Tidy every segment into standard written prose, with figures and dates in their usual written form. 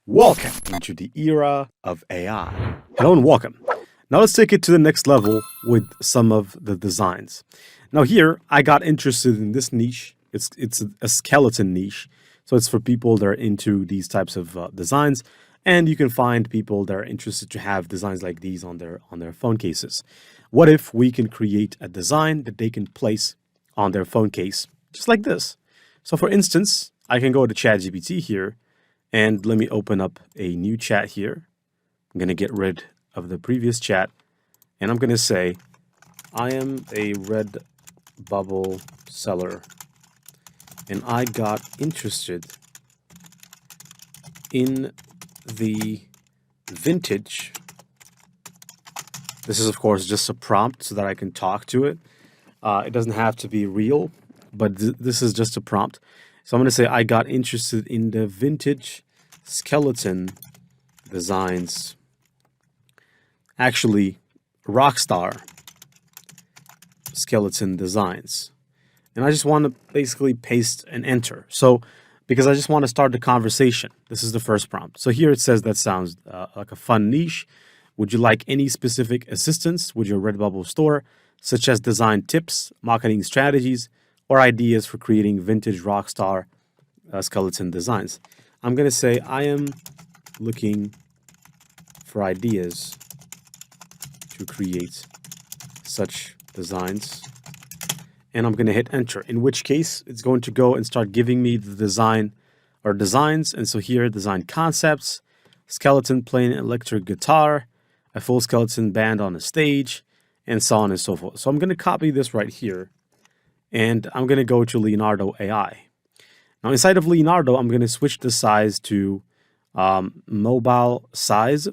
Welcome into the era of AI. Hello and welcome. Now let's take it to the next level with some of the designs. Now here, I got interested in this niche. It's a skeleton niche. So it's for people that are into these types of designs. And you can find people that are interested to have designs like these on their phone cases. What if we can create a design that they can place on their phone case, just like this? So for instance, I can go to ChatGPT here, and let me open up a new chat here. I'm going to get rid of the previous chat, and I'm going to say, I am a Redbubble seller, and I got interested in the vintage. This is, of course, just a prompt so that I can talk to it. It doesn't have to be real, but this is just a prompt. So I'm going to say I got interested in the vintage skeleton designs. Actually, Rockstar skeleton designs. And I just want to basically paste and enter. So, because I just want to start the conversation. This is the first prompt. So here it says that sounds like a fun niche. Would you like any specific assistance with your Redbubble store, such as design tips, marketing strategies, or ideas for creating vintage Rockstar skeleton designs? I'm going to say I am looking for ideas to create such designs, and I'm going to hit enter, in which case it's going to go and start giving me the design or designs. And so here, design concepts, skeleton playing electric guitar, a full skeleton band on a stage, and so on and so forth. So I'm going to copy this right here, and I'm going to go to Leonardo AI. Now inside of Leonardo, I'm going to switch the size to mobile size.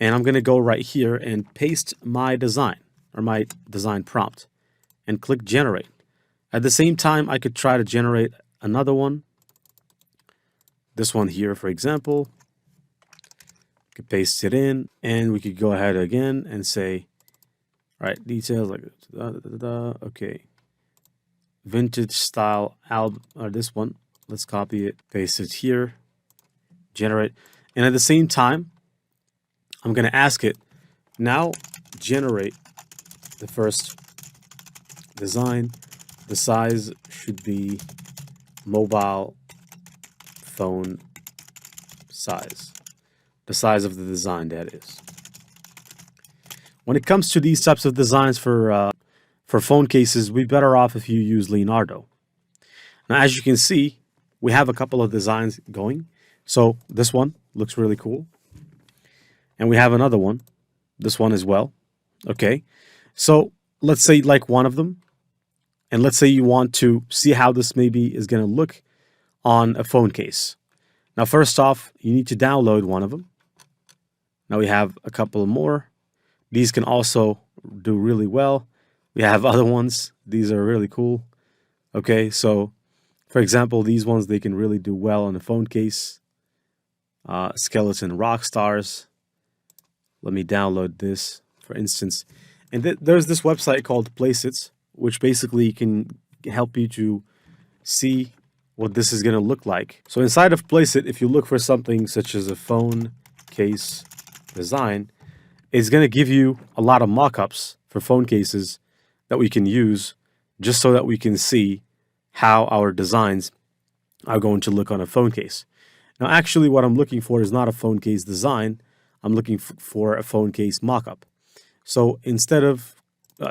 And I'm going to go right here and paste my design or my design prompt and click generate. At the same time, I could try to generate another one. This one here, for example. Could paste it in, and we could go ahead again and say, all right, details like okay, vintage style album, or this one. Let's copy it, paste it here, generate, and at the same time, I'm going to ask it now generate the first design. The size should be mobile phone size. The size of the design, that is. When it comes to these types of designs for phone cases, we're better off if you use Leonardo. Now, as you can see, we have a couple of designs going. So this one looks really cool. And we have another one, this one as well. Okay, so let's say like one of them. And let's say you want to see how this maybe is going to look on a phone case. Now, first off, you need to download one of them. Now we have a couple more. These can also do really well. We have other ones. These are really cool. Okay, so for example, these ones, they can really do well on a phone case. Skeleton rock stars. Let me download this, for instance. And there's this website called Placeit, which basically can help you to see what this is going to look like. So inside of Placeit, if you look for something such as a phone case design, it's going to give you a lot of mock-ups for phone cases that we can use just so that we can see how our designs are going to look on a phone case. Now, actually, what I'm looking for is not a phone case design. I'm looking for a phone case mock-up. So instead of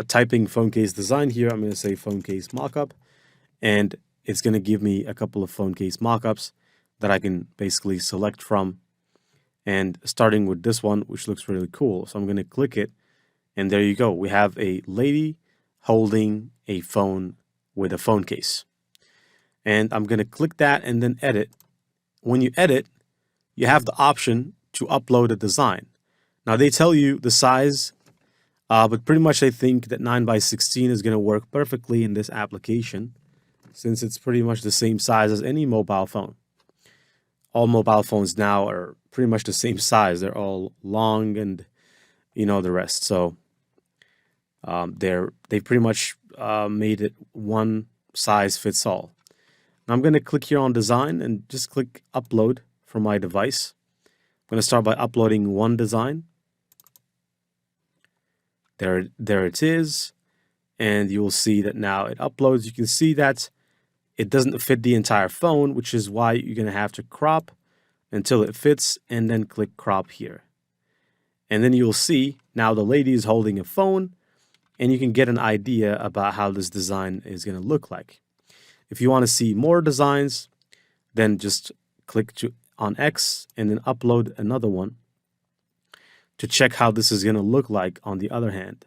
typing phone case design here, I'm going to say phone case mock-up, and it's going to give me a couple of phone case mock-ups that I can basically select from. And starting with this one, which looks really cool. So I'm going to click it, and there you go. We have a lady holding a phone with a phone case. And I'm going to click that and then edit. When you edit, you have the option to upload a design. Now they tell you the size, but pretty much I think that 9:16 is going to work perfectly in this application, since it's pretty much the same size as any mobile phone. All mobile phones now are pretty much the same size. They're all long and you know the rest. So they've pretty much made it one size fits all. Now I'm going to click here on design and just click upload from my device. I'm going to start by uploading one design. There it is. And you will see that now it uploads. You can see that it doesn't fit the entire phone, which is why you're going to have to crop until it fits and then click crop here. And then you'll see now the lady is holding a phone and you can get an idea about how this design is going to look like. If you want to see more designs, then just click on X and then upload another one to check how this is going to look like on the other hand.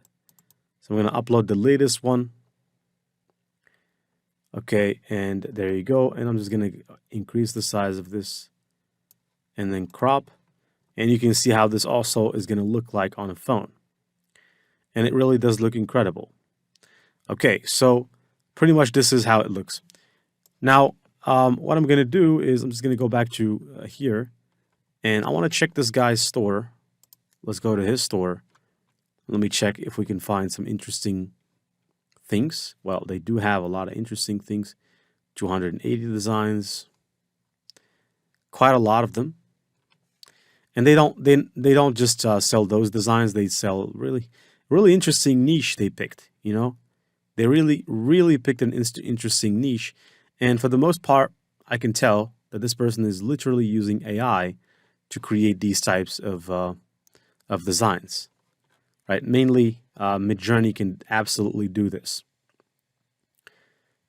So I'm going to upload the latest one. Okay, and there you go. And I'm just going to increase the size of this and then crop. And you can see how this also is going to look like on a phone. And it really does look incredible. Okay, so pretty much this is how it looks. Now, what I'm going to do is I'm just going to go back to here. And I want to check this guy's store. Let's go to his store. Let me check if we can find some interesting things. Well, they do have a lot of interesting things. 280 designs. Quite a lot of them. And they don't just sell those designs. They sell really interesting niche they picked, you know. They really picked an interesting niche. And for the most part, I can tell that this person is literally using AI to create these types of designs, right? Mainly, Midjourney can absolutely do this.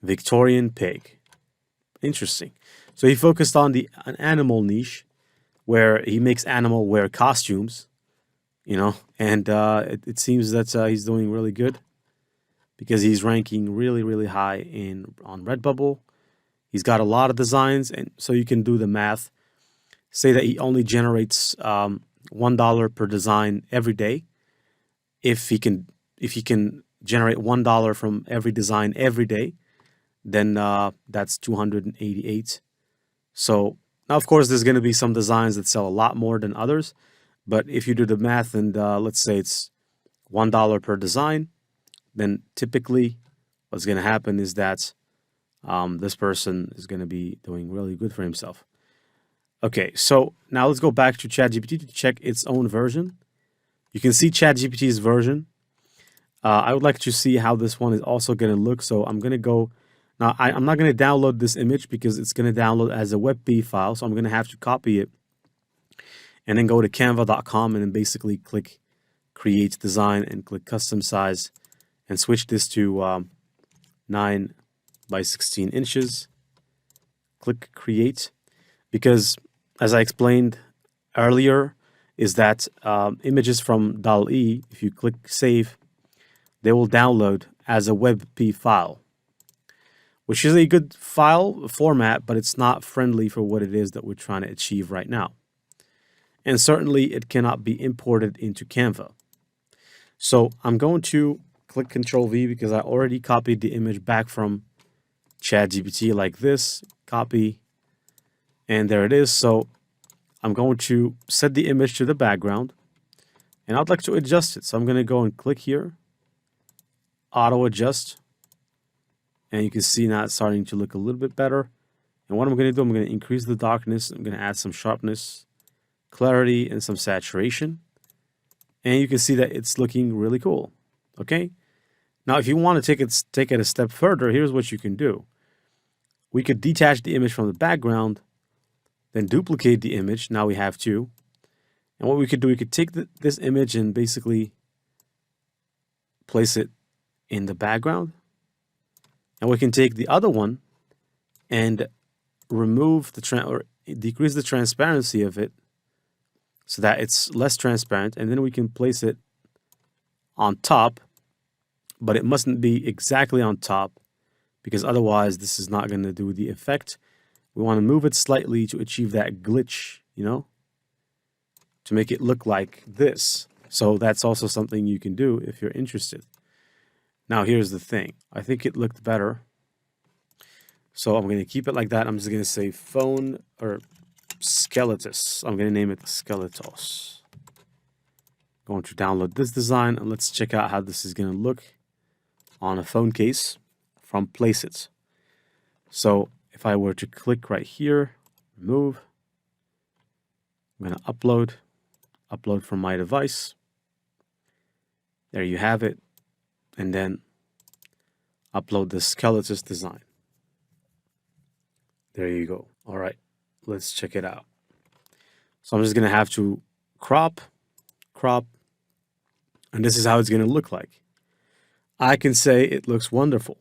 Victorian pig. Interesting. So he focused on an animal niche where he makes animal wear costumes, you know, and it seems that he's doing really good because he's ranking really high on Redbubble. He's got a lot of designs, and so you can do the math. Say that he only generates $1 per design every day. If he can generate $1 from every design every day, then that's 288. So now, of course, there's going to be some designs that sell a lot more than others. But if you do the math and let's say it's $1 per design, then typically what's going to happen is that this person is going to be doing really good for himself. Okay, so now let's go back to ChatGPT to check its own version. You can see ChatGPT's version. I would like to see how this one is also going to look. So I'm going to go. Now, I'm not going to download this image because it's going to download as a WebP file. So I'm going to have to copy it and then go to canva.com and then basically click Create Design and click Custom Size and switch this to 9 by 16 inches. Click Create because, as I explained earlier, is that images from DALL-E, if you click Save, they will download as a WebP file, which is a good file format, but it's not friendly for what it is that we're trying to achieve right now. And certainly it cannot be imported into Canva. So I'm going to click Control V because I already copied the image back from ChatGPT like this, copy, and there it is. So I'm going to set the image to the background and I'd like to adjust it. So I'm going to go and click here, auto adjust. And you can see now it's starting to look a little bit better. And what I'm going to do, I'm going to increase the darkness. I'm going to add some sharpness, clarity, and some saturation. And you can see that it's looking really cool. Okay. Now, if you want to take it a step further, here's what you can do. We could detach the image from the background, then duplicate the image. Now we have two. And what we could do, we could take this image and basically place it in the background. And we can take the other one and remove or decrease the transparency of it so that it's less transparent. And then we can place it on top, but it mustn't be exactly on top because otherwise this is not going to do the effect. We want to move it slightly to achieve that glitch, you know, to make it look like this. So that's also something you can do if you're interested. Now, here's the thing. I think it looked better. So I'm going to keep it like that. I'm just going to say phone or skeletus. I'm going to name it skeletos. Going to download this design and let's check out how this is going to look on a phone case from Placeit. So if I were to click right here, remove, I'm going to upload from my device. There you have it. And then upload the skeleton design. There you go. All right, let's check it out. So I'm just going to have to crop, and this is how it's going to look like. I can say it looks wonderful.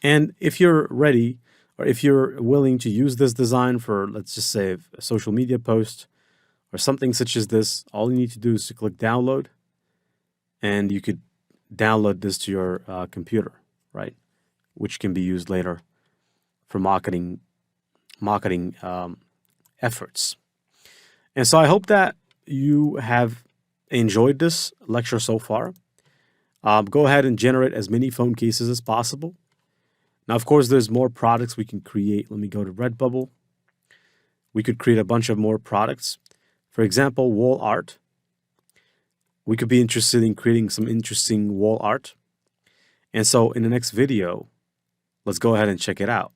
And if you're ready, or if you're willing to use this design for, let's just say, a social media post or something such as this, all you need to do is to click download, and you could download this to your computer, right? Which can be used later for marketing efforts. And so I hope that you have enjoyed this lecture so far. Go ahead and generate as many phone cases as possible. Now, of course, there's more products we can create. Let me go to Redbubble. We could create a bunch of more products. For example, wall art. We could be interested in creating some interesting wall art. And so in the next video, let's go ahead and check it out.